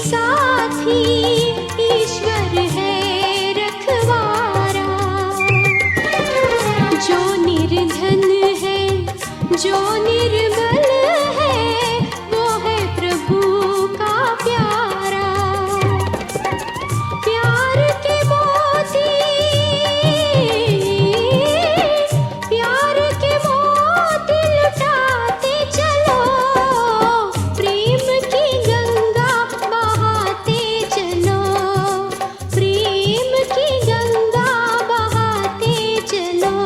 साथी ईश्वर है रखवारा। जो निर्धन है, जो निर्बल है, वो है प्रभु का प्यारा। प्यार के मोती, प्यार के मोती लुटाते चलो, प्रेम की गंगा बहाते चलो, प्रेम की गंगा बहाते चलो।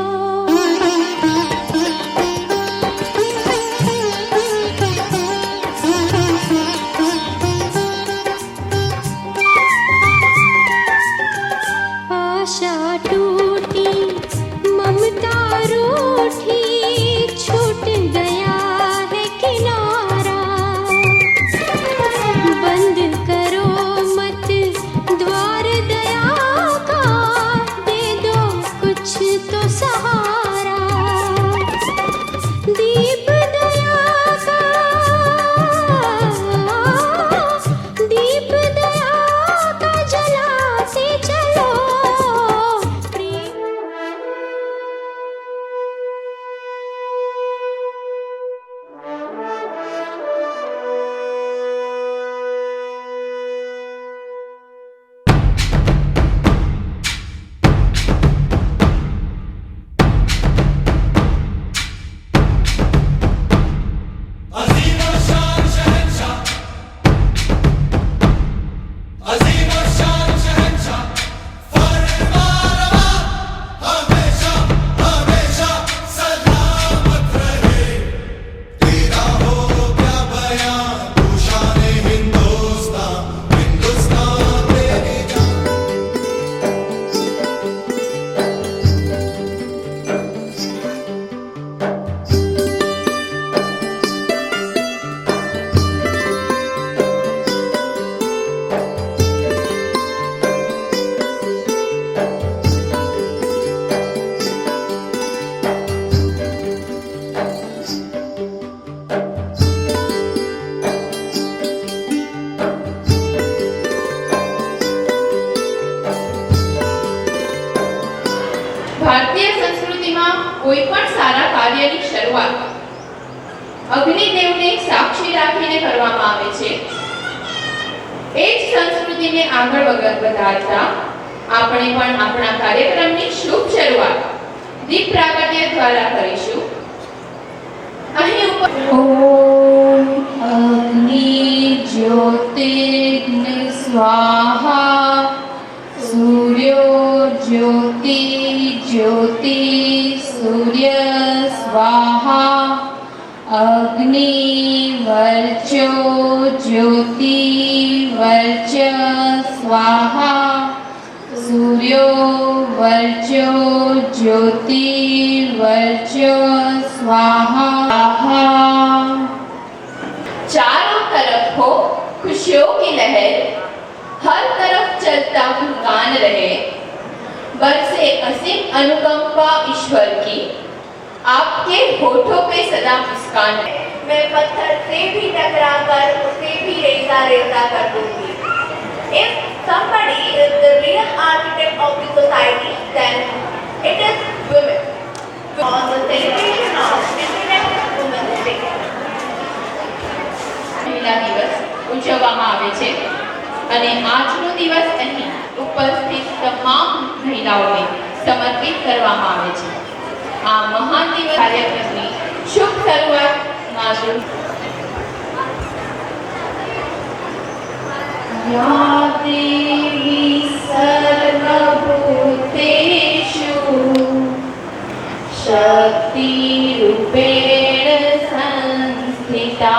आशा टूटी, ममता रूठी, छूट गया है किनारा। बंद करो मत द्वार दया का, दे दो कुछ तो सहारा। दीप दया का, दीप दया का जलाते चलो, प्रेम। अजीम और शान शहंशाह, अजीम और शान शहंशाह, फरमानवा हमेशा हमेशा सलामत रहे। तेरा हो क्या बयां, तू शान हिंदुस्तान, हिंदुस्तान तेरी जान। ભારતીય સંસ્કૃતિમાં કોઈ પણ સારા કાર્યની શરૂઆત અગ્નિદેવને સાક્ષી રાખીને કરવામાં આવે છે। એ જ સંસ્કૃતિને આગળ વધારતા આપણે પણ આપણા કાર્યક્રમની શુભ શરૂઆત દીપ પ્રાગટ્ય દ્વારા કરીશું। અહીં ઉપર ઓમ અગ્નિ જ્યોતિર્ગ્નિ સ્વાહા, सूर्यो ज्योति ज्योति सूर्य स्वाहा, अग्नि वर्चो ज्योति वर्च स्वाहा, सूर्यो वर्चो ज्योति वर्च स्वाहा। चारों तरफ हो खुशियों की लहर, हर तरफ चलता गुणगान रहे। बरसे असीम अनुकंपा ईश्वर की, आपके होठों पे सदा मुस्कान है। मैं पत्थर से भी टकरा कर उसे भी रेता रेता कर दूंगी। If somebody is the real architect of the society, then it is women. On the celebration of International Women's Day, મહિલા દિવસ ઉજવવામાં આવે છે અને આજનો દિવસ અહીં ઉપસ્થિત તમામ મહિલાઓને સમર્પિત કરવામાં આવે છે। આ મહાન દિવસ કાર્યક્રમની શુભ શરૂઆત મારું या देवी सर्वभूतेषु शक्तिरूपेण संस्थिता,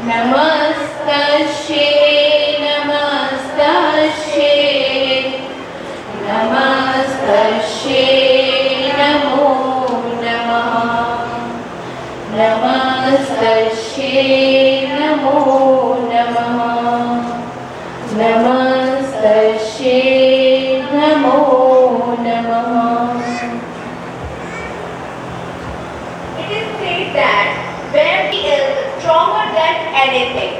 नमस्तस्यै नमस्तस्यै नमस्तस्यै नमो नमः, नमस्तस्यै नमो नमः, नमस्तस्यै नमो नमः। it is said that when he is stronger than anything.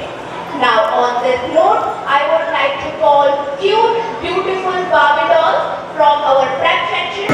Now on this this note, I would like to call cute, beautiful Barbie dolls from our prep section.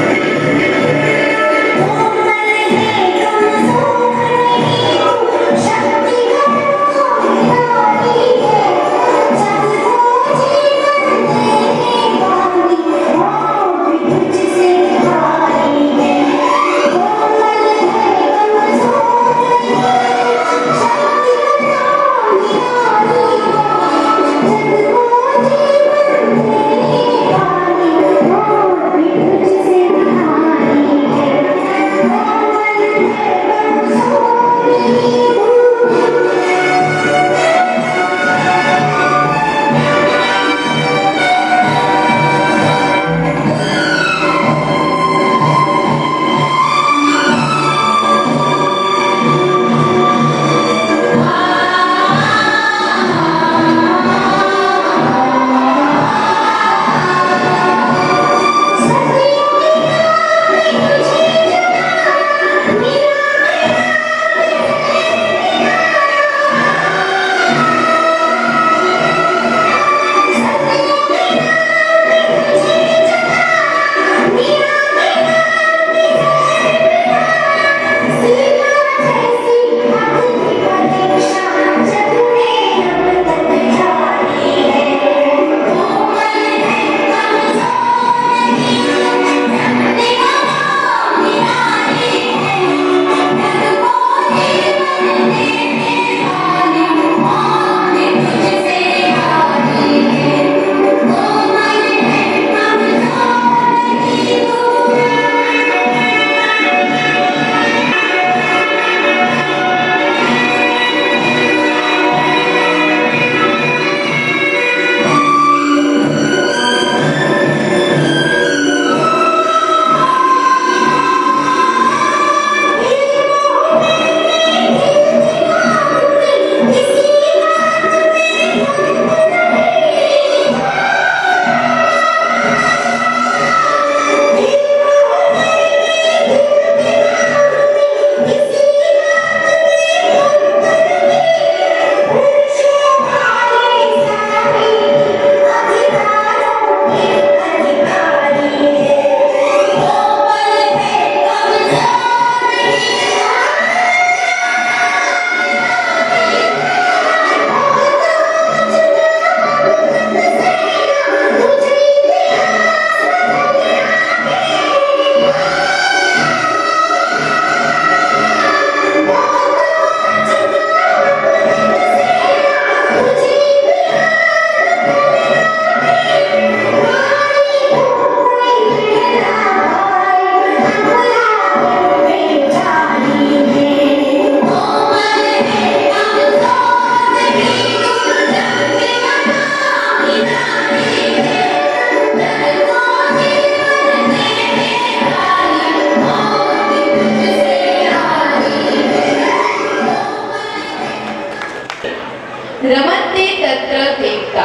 रमते तत्र देखता।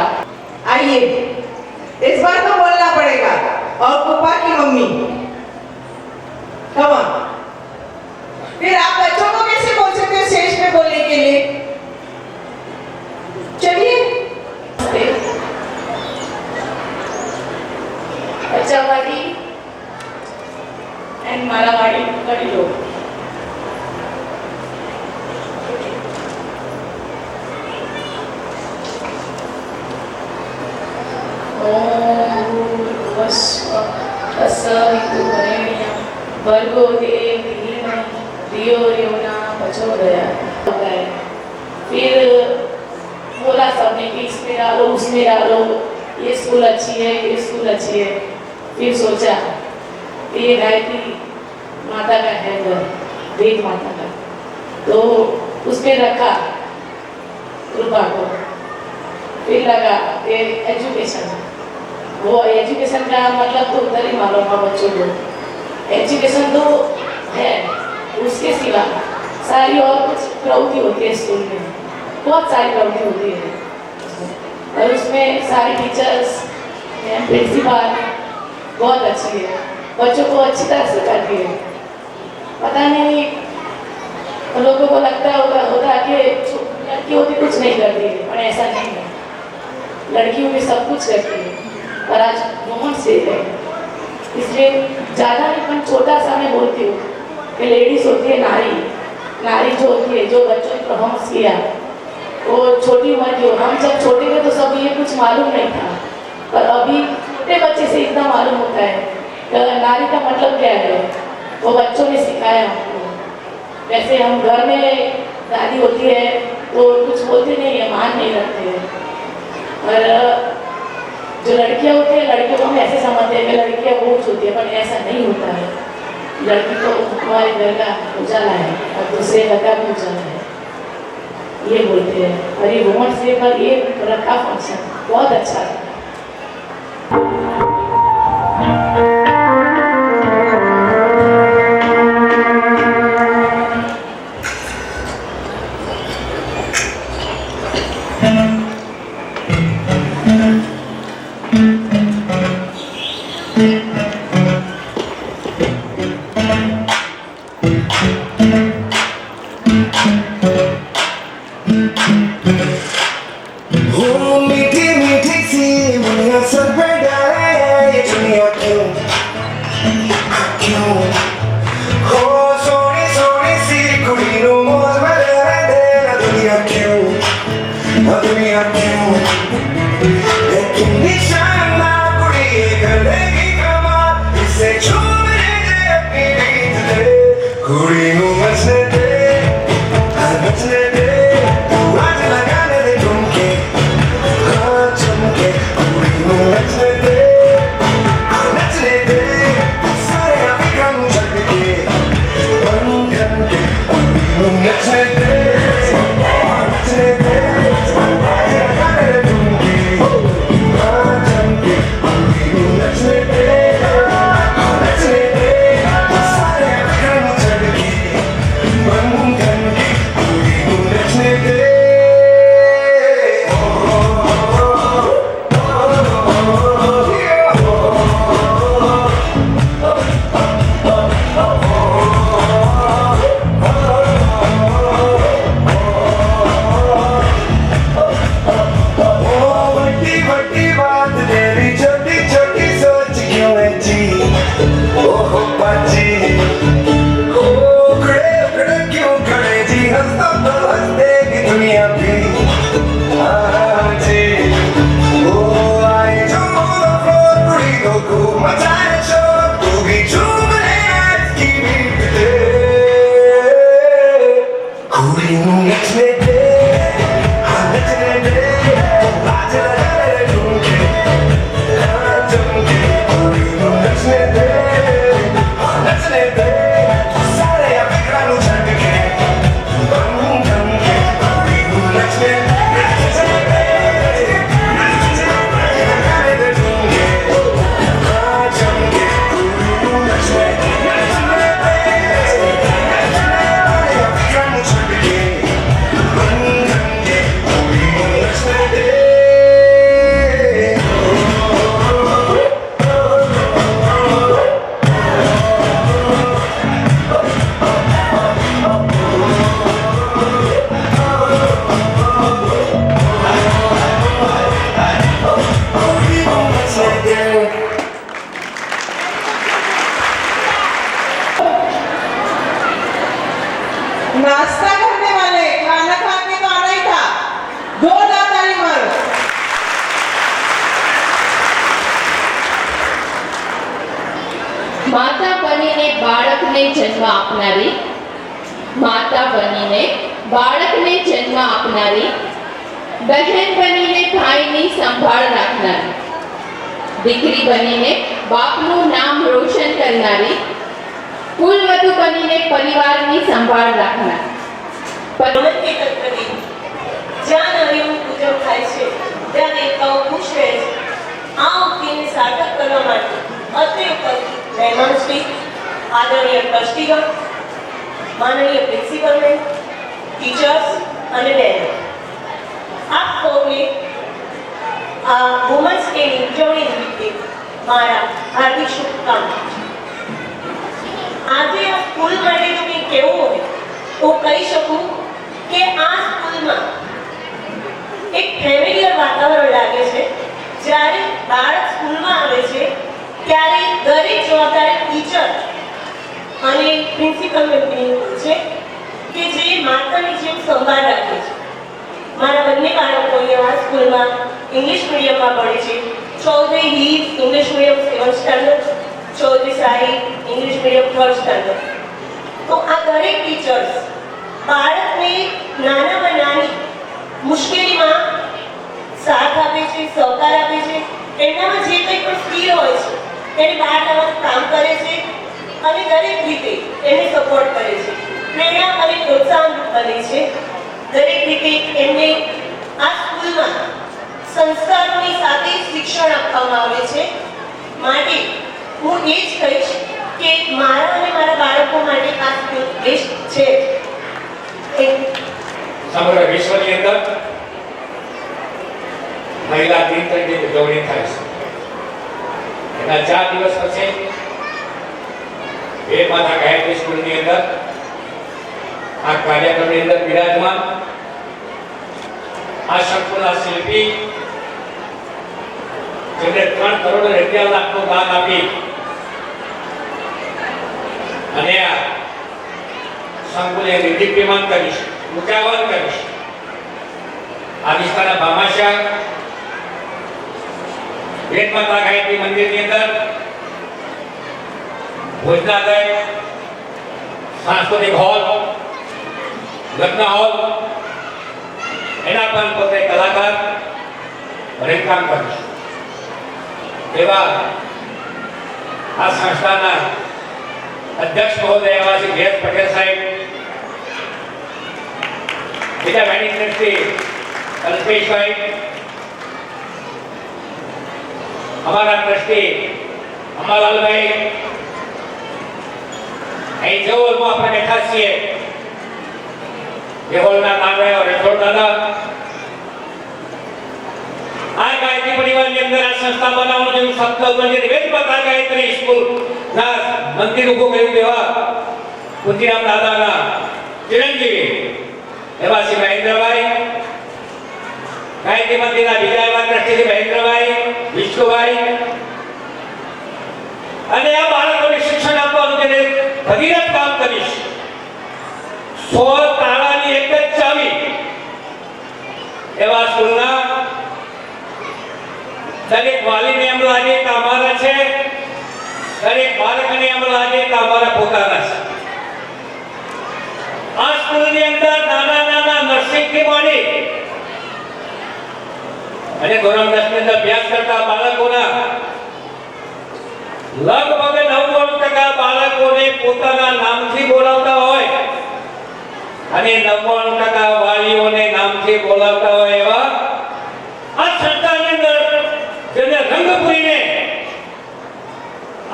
आइए, इस बार तो बोलना पड़ेगा। और पुप्पा की मम्मी, कम ऑन। फिर आप बच्चों को कैसे बोल सकते हो स्टेज पे बोलने के लिए? चलिए। बच्चावाड़ी एंड मारावाड़ी कड़ी लोग भर्गो देवधीमहि धियो यो न प्रचोदयात्। फिर बोला सबने कि इसमें डालो उसमें डालो, ये स्कूल अच्छी है ये स्कूल अच्छी है। फिर सोचा ये गायत्री माता का है घर, वेद माता का, तो उसमें रखा रूपा को। फिर लगा ये एजुकेशन, वो एजुकेशन का मतलब तो उधर ही मालूम है बच्चों को। एजुकेशन तो है, उसके सिवा सारी और कुछ प्रवृत्ति होती है स्कूल में, बहुत सारी प्रवृत्ति होती है। और उसमें सारी टीचर्स, प्रिंसिपल बहुत अच्छी है, बच्चों को अच्छी तरह सिखाती है। पता नहीं लोगों को लगता होगा कि लड़की होती कुछ नहीं करती है, पर ऐसा नहीं है। लड़कियों में सब कुछ करती है, पर आज वुमेन्स डे है, इसलिए ज़्यादा नहीं पर छोटा सा मैं बोलती हूँ कि लेडीज़ होती है नारी, नारी जो होती है, जो बच्चों ने परफॉर्मेंस किया वो छोटी उम्र की हो। हम जब छोटे थे तो सब ये कुछ मालूम नहीं था, पर अभी छोटे बच्चे से इतना मालूम होता है कि नारी का मतलब क्या है, वो बच्चों ने सिखाया हमको। वैसे हम घर में दादी होती है तो कुछ बोलते नहीं है, मान नहीं रखते हैं, और जो लड़कियां होती है लड़कियों को हम ऐसे समझते हैं कि लड़कियां बोझ होती है, पर ऐसा नहीं होता है। लड़की तो हमारे घर का उजाला है और दूसरे घर का भी उजाला है, ये बोलते हैं। और ये वुमेन्स डे पर ये रखा फंक्शन बहुत अच्छा था। मीठी मीठी सी दुनिया सर पे डाले ये दुनिया क्यों क्यों हो सोनी सोनी सी कुड़ी नो मौज में रहने देना दुनिया क्यों लेकिन निशान ना कुड़ी ये करने की कमाल इसे छूने दे अपनी रीत दे कुड़ी नो मचने दे नचने दे तू आज लगाने दे झुमके चमके कुड़ी नो नचने दे सारे अभिक्रम छट के बंधन के कुड़ी नो नचने दे लगाने दे झुमके चमके कुड़ी नो नचने दे सारे अभिक्रम छट के बंधन के कुड़ी नो नचने दे बड़ी बड़ी बात तेरी छोटी छोटी सोच क्यों है जी ओह बाजी ओ खड़े क्यों खड़े जी हंसता तो हंसते की दुनिया भी जी ओ आए झूम लो फ्लोर कुड़ी को खूब मचाए शोर तू भी झूम ले आज की बीट दे कुड़ी नू नचने दे नचने दे आज लगाने दे झुमके चमके कुड़ी नू नचने दे सारे अभिक्रम छट के बंधन के कुड़ी नू नचने दे लगाने दे झुमके चमके कुड़ी नू नचने दे अभिक्रम छट के बंधन के कुड़ी नू नचने दे नाश्ता करने वाले खाना खा के तो आना ही था, जोरदार ताली मारो। માતા બનીને બાળકને જન્મ આપનારી, માતા બનીને બાળકને જન્મ આપનારી, બહેન બનીને ભાઈની સંભાળ રાખનારી, દીકરી બનીને બાપનું નામ રોશન કરનારી, કુલવધુ બનીને પરિવારની સંભાળ રાખનારી. ભગવતી તત્વની જ્યાં નારીઓનું પૂજન થાય છે ત્યાં દેવતાઓ ખુશ રહે છે. આ ઉક્તિને સાર્થક કરવા માટે અત્રે ઉપસ્થિત મહેમાનશ્રી, આદરણીય ટ્રસ્ટીગણ, માનનીય પ્રિન્સિપલ મેમ, ટીચર્સ અને બહેનો, આપ સૌને આ વુમન્સ ડેની ઉજવણી નિમિત્તે મારા હાર્દિક શુભકામનાઓ. આજે આ સ્કૂલ માટે જો કંઈ કહેવું હોય તો કહી શકું કે આ સ્કૂલમાં એક ફેમિલિયર વાતાવરણ લાગે છે. જ્યારે બાળક સ્કૂલમાં આવે છે ત્યારે દરેક જવાબદાર ટીચર અને પ્રિન્સિપલ વ્યક્તિની હોય છે કે જે માતાની જેમ સંભાળ રાખે છે. મારા બંને બાળકો અહીંયા સ્કૂલમાં ઇંગ્લિશ મીડિયમમાં ભણે છે. Chaudhary Heer English medium 7th standard, Chaudhary Sahib English medium 3rd standard. તો આ દરેક ટીચર્સ બાળકને નાનામાં નાની મુશ્કેલીમાં સાથ આપે છે, સહકાર આપે છે. એમનામાં જે કંઈ પણ સ્કિલ હોય છે એને બહાર લાવવાનું કામ કરે છે અને દરેક રીતે એને સપોર્ટ કરે છે, પ્રેરણા અને પ્રોત્સાહન બને છે. દરેક રીતે એમને આ સ્કૂલમાં સંસ્કારોની સાથે શિક્ષણ આપવામાં આવે છે. માટે હું એ જ કહીશ કે મારા અને મારા બાળકો માટે આ સ્કૂલ બેસ્ટ છે. સમગ્ર વિશ્વની અંદર મહિલા દિન તરીકે ઉજવણી થાય છે. એના 4 દિવસ પછી બે માતા ગાયત્રી સ્કૂલની અંદર આ કાર્યક્રમની અંદર બિરાજમાન આ સંકુલના શિલ્પી જેમને 3 કરોડ 11 લાખનું દાન આપી અને આ સંકુલને દીપ્યમાન કરીશ, ઉજાવર કરીશ. આ વિસ્તારના ભામાશા વેદ માતા ગાયત્રી મંદિરની અંદર ભોજનાલય, સાંસ્કૃતિક હોલ, લગ્ન હોલ એના પણ પોતે કલાકાર રેખામ કરીશ. એવા આ સંસ્થાના અધ્યક્ષ મહોદય એવા શ્રી જયેશ પટેલ સાહેબ, બીજા મેનેજિંગ ટ્રસ્ટી કલ્પેશભાઈ, અમારા ટ્રસ્ટી અમરલાલભાઈ, અહીં જે હોલમાં આપણે બેઠા છીએ એ હોલના નામભાઈ રઠોડ દાદા, આ ગાયત્રી પરિવારની અંદર આ સંસ્થા બનાવવાનું જેવું સપનું હતું, જે વેદ માતા ગાયત્રી સ્કૂલ ના મંદિર ઊભું કર્યું એવા પુંજીરામ દાદાના ચિરંજીવી એવા શ્રી મહેન્દ્રભાઈ, ગાયત્રી મંદિરના બીજા એવા ટ્રસ્ટી શ્રી મહેન્દ્રભાઈ, વિષ્ણુભાઈ, અને આ બાળકોને શિક્ષણ આપવાનું જે ભગીરથ કામ કરીશ. 100 તાળાની એક જ ચાવી એવા સ્કૂલના દરેક વાલીને એમ લાગે કે અમારા છે, દરેક બાળકને એમ લાગે કે અમારા પોતાના છે. આ સ્કૂલની અંદર નાના નાના નર્સિંગથી માંડી અને ધોરણ 10 ની અંદર અભ્યાસ કરતા બાળકોના લગભગ 99% બાળકોને પોતાના નામથી બોલાવતા હોય અને 99% વાલીઓને નામથી બોલાવતા હોય એવા આ સંસ્થાની અંદર જેને રંગ પૂરીને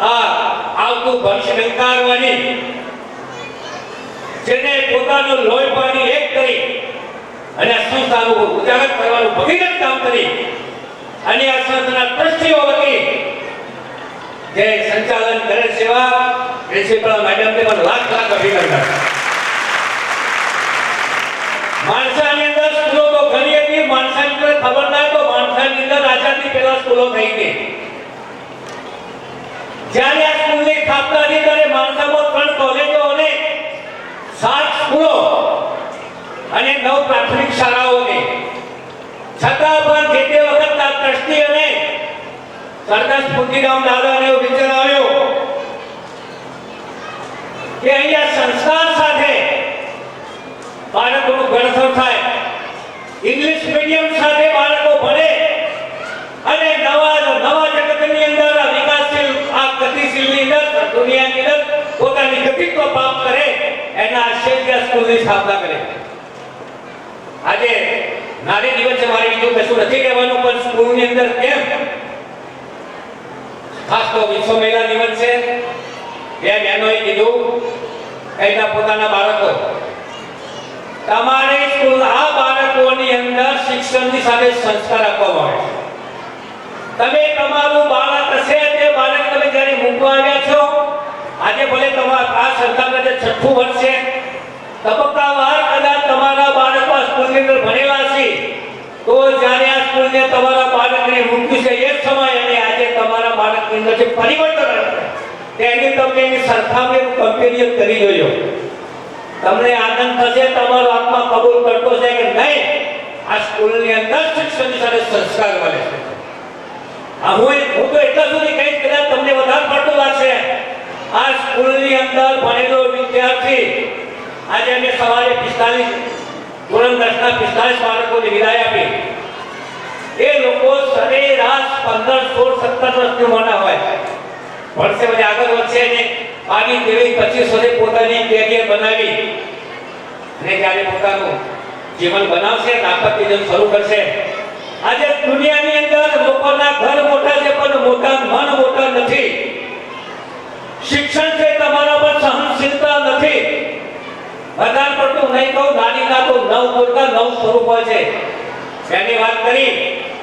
આ આવતું ભવિષ્ય નંકારવાની, જેને પોતાનું લોહી પાણી એક કરી અને આ સંસ્થાનું ઉજાગર કરવાનું ભગીરથ કામ કરી અને આ સંસ્થાના ટ્રસ્ટીઓ વતી જે સંચાલન કરે છે એવા પ્રિન્સિપલ મેડમને પણ લાખ અભિનંદન. માણસાની અંદર સ્કૂલો તો ઘણી હતી, માણસાની અંદર ખબર ના તો માણસાની અંદર આઝાદી પહેલા સ્કૂલો થઈ હતી. જ્યારે આ સ્કૂલની સ્થાપના થઈ ત્યારે માણસામાં 3 કોલેજો અને 7 સ્કૂલો અને 9 પ્રાથમિક શાળાઓ હતી. છતાં પણ જે તે વખતના ટ્રસ્ટી અને સરદાર પુંજીરામ દાદાને એવો વિચાર આવ્યો કે અહીંયા સંસ્કાર સાથે બાળકોનું ઘડતર થાય, ઇંગ્લિશ મીડિયમ સાથે બાળકો ભણે અને નવા જગતની અંદર વિકાસશીલ આ ગતિશીલની અંદર દુનિયાની અંદર પોતાની ગતિત્વ પ્રાપ્ત કરે એના આશયથી સ્કૂલની સ્થાપના કરે. આજે નારી દિવસે મારે બીજું કશું નથી કહેવાનું, પણ સ્કૂલની અંદર કેમ ખાસ તો વિશ્વ મહિલા દિવસ છે, બે બહેનોએ કીધું એના પોતાના બાળકો તમારે સ્કૂલ આ બાળકોની અંદર શિક્ષણની સાથે સંસ્કાર આપવામાં આવે છે. તમે તમારું બાળક હશે તે બાળક તમે જ્યારે મૂકવા આવ્યા છો, આજે ભલે તમારા આ સંસ્થાના જે 6થું વર્ષ છે, તબક્કાવાર કદાચ તમારા બાળકો સ્કૂલની અંદર ભણેલા છે, તો જ્યારે આ સ્કૂલને તમારા બાળકને મૂક્યું છે એ સમય અને આજે તમારા બાળકની અંદર જે પરિવર્તન આવે તેની તમને એની સરખામણી કમ્પેરિઝન કરી જોજો. તમને આનંદ થશે, તમારો આત્મા કબૂલ કરતો છે કે નહીં આ સ્કૂલની અંદર શિક્ષણની સાથે સંસ્કાર મળે છે. હું તો એટલા સુધી કહીશ કદાચ તમને વધારે પડતું લાગશે. આ સ્કૂલની અંદર ભણેલો વિદ્યાર્થી આજે અમે સવારે 45 ધોરણ 10ના 45 બાળકોને વિદાય આપી. એ લોકો સરેરાશ 15, 16, 17 વર્ષની ઉંમરના હોય. ભણશે પછી આગળ વધશે ને આવી 23, 25 વર્ષે પોતાની કેરિયર બનાવી અને જ્યારે પોતાનું જીવન બનાવશે, દાંપત્ય જીવન શરૂ કરશે. આજે દુનિયાની અંદર લોકોના ઘર મોટા છે પણ મોટા મન મોટા નથી. શિક્ષણ છે તમારા પર સહનશીલતા નથી. વધારે પડતું નહીં કહું, નાનીના તો 9 મુર્ગા 9 સ્વરૂપ હોય છે. એની વાત કરી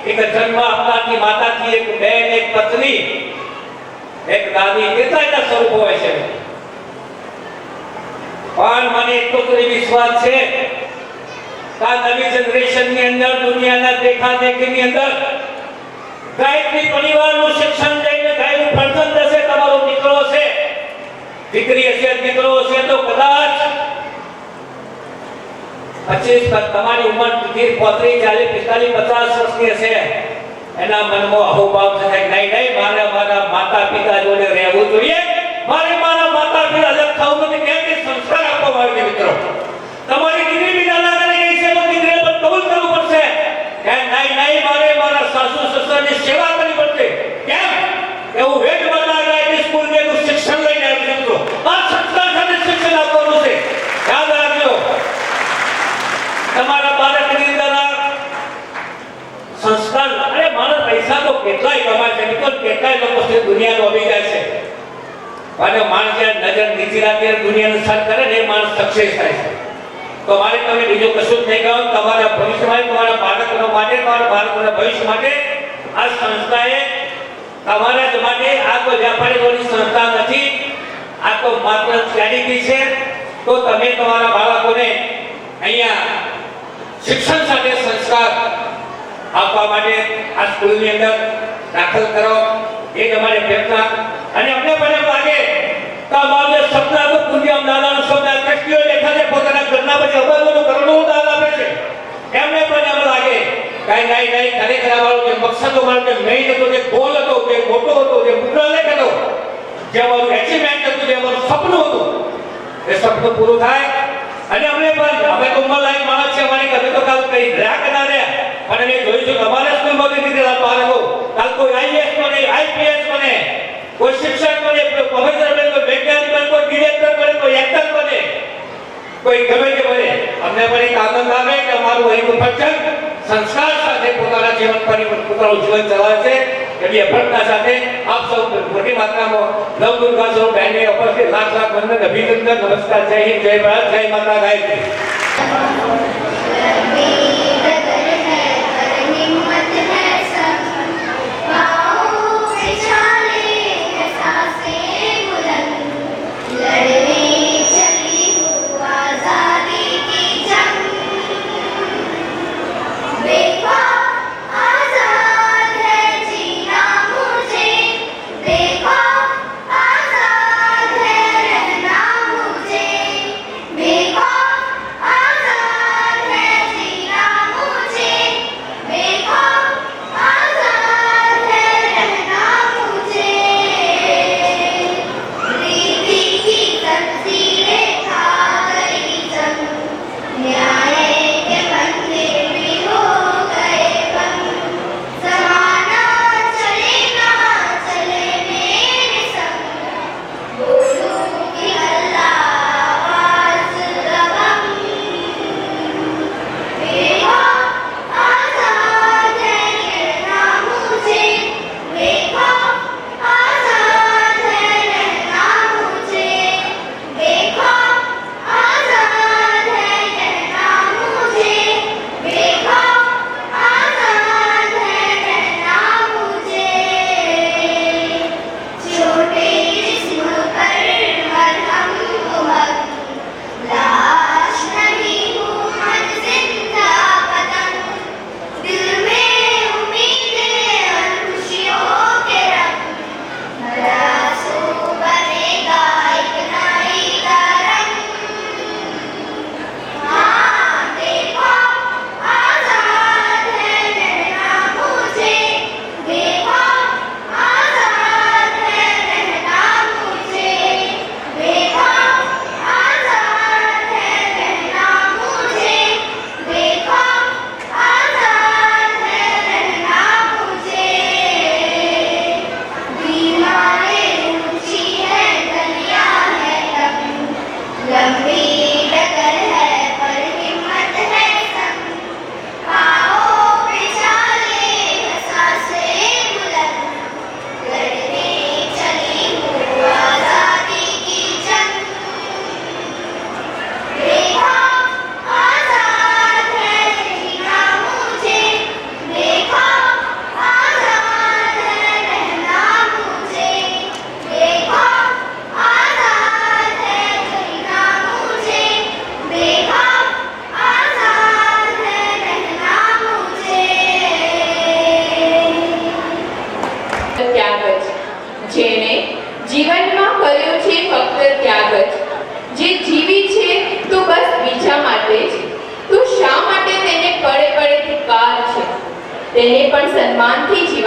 એક જન્મ આપનારની માતાથી, એક બેન, એક પત્ની, એક દાદી, કેટલા સ્વરૂપ હોય છે. પણ મને એટલો તો વિશ્વાસ છે કે આ નવી જનરેશનની અંદર દુનિયાના દેખાદેખીની અંદર ગાયત્રી પરિવારનું શિક્ષણ લઈને ગાયનું ફળતર થશે. તમારો દીકરો છે, દીકરી હશે, દીકરો હશે તો કદાચ 25 તમારી ઉંમર 30, 35, 40, 50 વર્ષની હશે. એના મનમાં અહોભાવ થશે કે નહીં મારે મારા માતા પિતા જોડે રહેવું જોઈએ, મારે મારા માતા પિતા અલગ થવું નથી. કેમ કે સંસ્કાર આપવામાં આવે છે. મિત્રો, તમારી દીકરી બીજા ના કરી ગઈ છે તો દીકરીએ પણ કબૂલ કરવું પડશે કે નહીં મારે મારા સાસુ સસરાની સેવા કરવી પડશે. કેમ એવું વેદ બતા ગાયત્રી સ્કૂલને નું શિક્ષણ લઈને આવી. મિત્રો, આ સંસ્કાર સાથે શિક્ષણ આપવાનું છે. યાદ રાખજો, તમારા બાળકની અંદર સંસ્કાર. અરે મારા પૈસા તો કેટલાય કમાય છે મિત્રો, કેટલાય લોકો છે દુનિયાનો અભી જાય છે. અને માણસ જ્યારે નજર નીચી રાખે દુનિયાનું સર કરે ને એ માણસ સક્સેસ થાય છે. તો મારે તમે બીજું કશું જ નહીં કહો. તમારા ભવિષ્ય માટે, તમારા બાળકો માટે, તમારા બાળકોના ભવિષ્ય માટે આ સંસ્થાએ તમારા જ માટે, આ કોઈ વ્યાપારીઓની સંસ્થા નથી, આ તો માત્ર ચેરિટી છે. તો તમે તમારા બાળકોને અહીંયા શિક્ષણ સાથે સંસ્કાર આપવા માટે આ સ્કૂલની અંદર દાખલ કરો. એ જ અમારી અભ્યર્થના. અને અમને પણ એમ લાગે કે અમારું સપના તો પુણ્યમ દાદાનું સપના કષ્ટીઓ લેખા છે, પોતાના ઘરના પછી અબજોનું કરોડોનું દાન આપે છે. એમને પણ એમ લાગે કઈ નહીં ખરેખર અમારો જે મકસદ અમારો જે મેઇન હતો, જે ગોલ હતો, જે મોટો હતો, જે મુદ્રાલેખ હતો, જે અમારું એચિવમેન્ટ હતું, જે અમારું સપનું હતું, એ સપનું પૂરું થાય. અને અમને પણ, અમે તો ઉંમર લાયક માણસ છે, અમારી કદી તો કાલ કઈ રહ્યા કે ના રહ્યા, પણ અમે જોઈશું કે અમારા સ્કૂલમાંથી નીકળેલા બાળકો કાલ કોઈ આઈએએસ બને, આઈપીએસ બને, કોઈ શિક્ષક બને, કોઈ પ્રોફેસર બને, કોઈ વૈજ્ઞાનિક બને, કોઈ ડિરેક્ટર બને, કોઈ એક્ટર બને, કોઈ ગમે તે બને. અમને પણ એક આનંદ આવે કે અમારું અહીંનું બચ્ચન સંસ્કાર સાથે પોતાના જીવન પોતાનું જીવન ચલાવે છે. એવી અભ્યર્થના સાથે આપ સૌ મોટી માત્રામાં નવદુર્ગા સ્વરૂપ બહેનને ઉપસ્થિત લાખ વંદન, અભિનંદન, નમસ્કાર. જય હિન્દ, જય ભારત, જય માતા ગાયત્રી. देखो आजाद है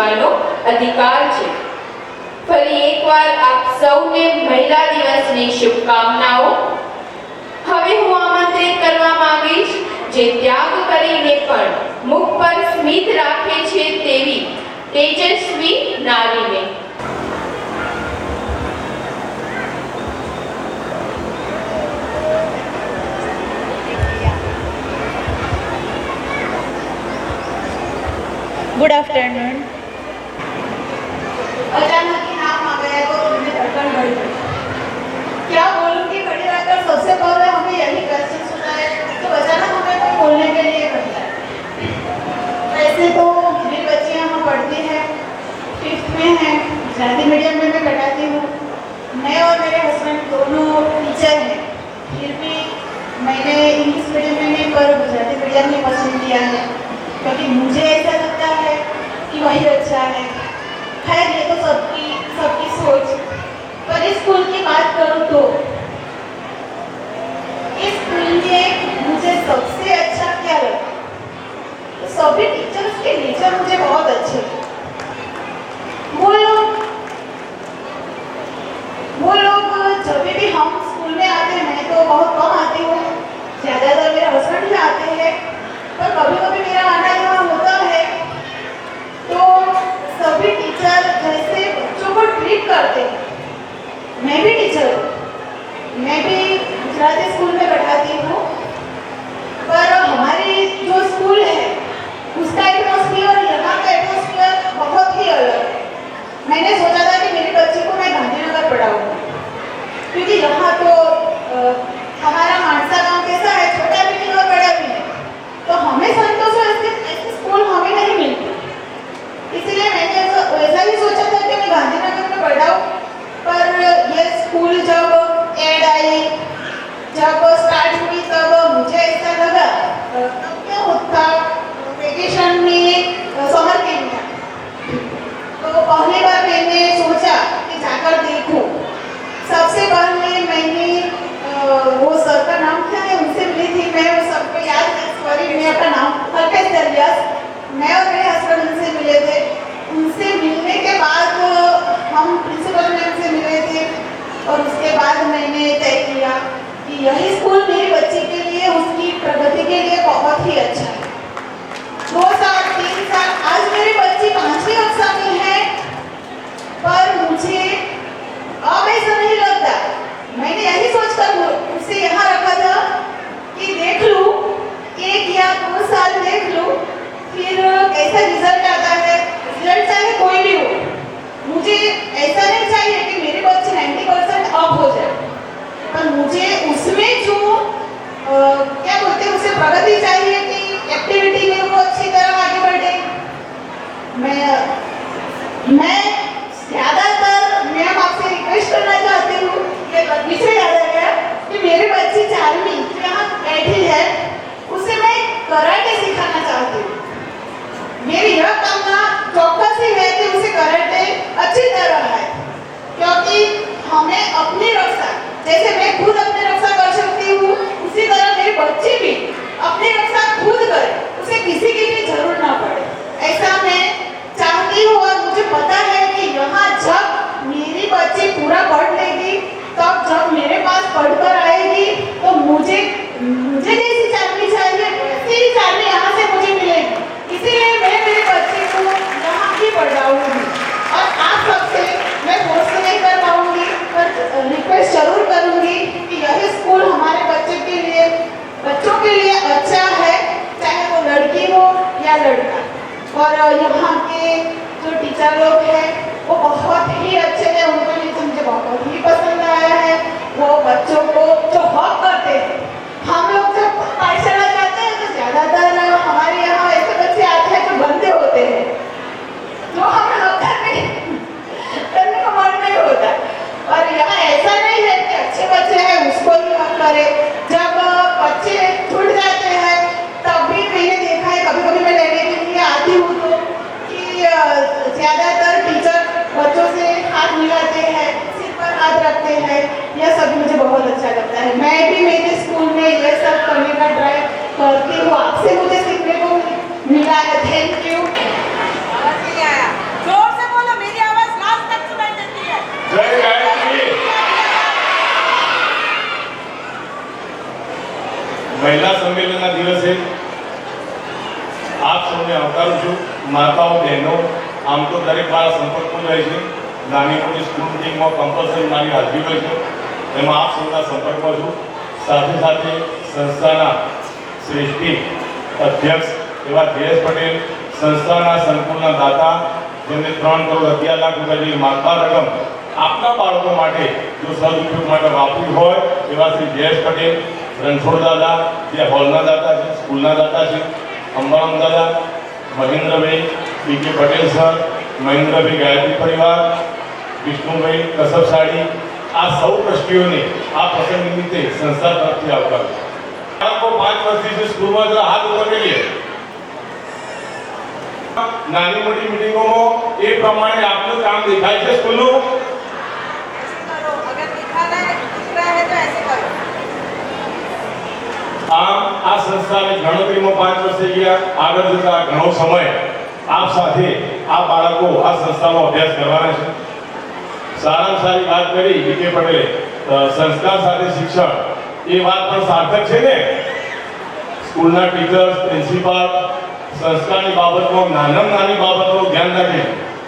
જીવવાનો અધિકાર છે. ફરી એકવાર આપ સૌને મહિલા દિવસની શુભકામનાઓ. હવે હું આમંત્રિત કરવા માંગીશ જે ત્યાગ કરીને પણ મુખ પર સ્મિત રાખે છે તેવી તેજસ્વી નારીને. Good afternoon. अचानक ही नाम आ गया तो मुझे धड़कन बढ़ गई. क्या बोलूंगी खड़ी रहकर सबसे पहले हमें यही क्वेश्चन सुना है तो अचानक हमें कोई बोलने के लिए करता है. वैसे तो मेरी बच्ची यहाँ पढ़ती है, 5th में है, गुजराती मीडियम में मैं पढ़ाती हूँ. मैं और मेरे हस्बैंड दोनों टीचर हैं. फिर भी मैंने इंग्लिश मीडियम में नहीं पर गुजराती मीडियम में पसंद किया है क्योंकि मुझे ऐसा लगता है कि वही अच्छा है. खैर ये तो सबकी सोच. पर इस स्कूल की बात करूँ तो इस स्कूल में मुझे सबसे अच्छा क्या लगा, तो सभी टीचर्स के नेचर मुझे बहुत अच्छे लगे. वो लोग जब भी हम स्कूल में आते हैं, मैं तो बहुत कम आती हूँ, ज़्यादातर मेरे हस्बैंड ही आते हैं, पर कभी कभी मेरा आना यहाँ होता है तो सभी टीचर जैसे बच्चों को ट्रीट करते हैं. मैं भी टीचर हूँ, मैं भी गुजराती स्कूल में पढ़ाती हूँ, पर हमारी जो स्कूल है उसका एटमॉस्फियर यहाँ का एटमॉस्फियर बहुत ही अलग है. मैंने सोचा था कि मेरी बच्ची को मैं गांधीनगर पढ़ाऊँगी क्योंकि यहाँ तो हमारा मानसा गांव कैसा है, छोटा भी नहीं और बड़ा भी नहीं, तो हमें संतोष हो ऐसे स्कूल हमें नहीं मिलती. इसलिए मैंने ऐसा ही सोचा था कि मैं गांधीनगर में पढ़ाऊँ. पर ये स्कूल जब ऐड आई, जब स्टार्ट हुई तब मुझे ऐसा लगा तब क्या होता वेकेशन में समर कैंप था तो पहली बार मैंने सोचा कि जाकर देखूं. सबसे पहले मैंने वो सर का नाम क्या है उनसे मिली थी. मैं वो सबको याद है, सॉरी मैं अपना नाम कल्पेश दरियास, मैं और मेरे हस्बैंड उनसे मिले थे. उनसे मिलने के बाद हम प्रिंसिपल मैम से मिले थे और उसके बाद मैंने तय किया कि यही स्कूल मेरी बच्ची के लिए, उसकी प्रगति के लिए बहुत ही अच्छा है. 2 साल 3 साल आज मेरी बच्ची 5वीं कक्षा में है, पर मुझे अब ऐसा नहीं लगता. मैंने यही सोचकर उसे यहाँ रखा था कि देख लूँ 1 या 2 साल देख लूँ, फिर कैसा रिजल्ट आता है. रिजल्ट चाहे कोई भी हो, मुझे ऐसा नहीं चाहिए कि मेरी बच्ची 90% अप हो जाए, पर मुझे उसमें जो क्या बोलते हैं उसे प्रगति चाहिए कि एक्टिविटी में वो अच्छी तरह आगे बढ़े. मैं ज़्यादातर मैम आपसे रिक्वेस्ट करना चाहती हूँ, ये पीछे याद आ गया कि मेरी बच्ची 4वीं जो यहाँ बैठी है उसे मैं कराटे सिखाना चाहती हूँ. मेरी यह कामना चौकस ही है कि उसे कराटे अच्छी तरह है क्योंकि हमें अपनी रक्षा, जैसे मैं खुद अपनी रक्षा कर सकती हूँ उसी तरह मेरी बच्ची भी अपनी रक्षा खुद करे, उसे किसी की भी जरूरत ना पड़े. ऐसा मैं चाहती हूँ और मुझे पता है कि यहाँ जब मेरी बच्ची पूरा पढ़ लेगी तब जब मेरे पास पढ़कर आएगी तो मुझे जैसी 4वीं चाहिए वैसी ही 4वीं यहाँ से मुझे मिलेगी. इसीलिए मैं मेरी बच्ची को यहाँ ही पढ़ाऊंगी और आप सबसे मैं फोर्स नहीं कर पाऊंगी पर रिक्वेस्ट जरूर करूंगी कि यही स्कूल हमारे बच्चों के लिए अच्छा है, चाहे वो लड़की हो या लड़का. और यहाँ के जो टीचर लोग हैं वो बहुत ही अच्छे हैं, उनको मुझे बहुत ही पसंद आया है. वो बच्चों को जो हक करते हैं, हम लोग जब पाठशाला जाते हैं तो ज़्यादातर हमारे यहाँ ऐसे बच्चे आते हैं जो बंदे होते हैं, जो हमें करने का मन नहीं होता. और यहाँ ऐसा नहीं है कि अच्छे बच्चे हैं उसको ही हक करे. जब बच्चे छूट जाते हैं तब भी मैंने देखा है, कभी कभी मैं लेने के लिए आती हूँ तो कि ज़्यादातर टीचर बच्चों से हाथ मिलाते हैं, सिर पर हाथ रखते हैं. यह सब मुझे बहुत अच्छा लगता है. मैं भी मेरे स्कूल में ये सब करने का ट्राई करती हूँ. आपसे मुझे सीखने को मिला है. Thank you. માતાઓ બહેનો આમ તો દરેક મારા સંપર્કમાં જાય છે, નાની મોટી સ્કૂલ મિટિંગમાં કમ્પલસરી મારી હાજરી હોય છે, એમાં આપ સૌના સંપર્કમાં છું. સાથે સાથે સંસ્થાના શ્રેષ્ઠી અધ્યક્ષ એવા જયેશ પટેલ, સંસ્થાના સંકુલના દાતા જેમને 3,11,00,000 રૂપિયા જેવી માગતા રકમ આપના બાળકો માટે જો સદુપયોગ માટે વાપરી હોય એવા શ્રી જયેશ પટેલ, રણછોડ દાદા જે હોલના દાતા છે, સ્કૂલના દાતા છે, અંબારામ દાદા, મહેન્દ્રભાઈ, બીકે પટેલ સર, મહેન્દ્રભાઈ ગાયત્રી પરિવાર, વિષ્ણુભાઈ કસબસાડી, આ સૌ ટ્રસ્ટીઓને આ પ્રસંગ નિમિત્તે સંસ્થા તરફથી આવકાર. બાળકો 5 વર્ષથી જે સ્કૂલમાં જરા હાથ ઉપર કરીએ નાની મોટી મિટિંગોમાં એ પ્રમાણે આપનું કામ દેખાય છે સ્કૂલનું. આમ આ સંસ્થાની ગણતરીમાં 5 વર્ષ થઈ ગયા. આગળ જતા ઘણો સમય આપ સાથે આ બાળકો આ સંસ્થામાં અભ્યાસ કરવાના છે. સારામાં સારી વાત કરી બીકે પટેલે, સંસ્કાર સાથે શિક્ષણ, એ વાત પણ સાર્થક છે ને. સ્કૂલના ટીચર્સ, પ્રિન્સિપાલ સંસ્કારની બાબતમાં નાનામાં નાની બાબતનું ધ્યાન રાખે.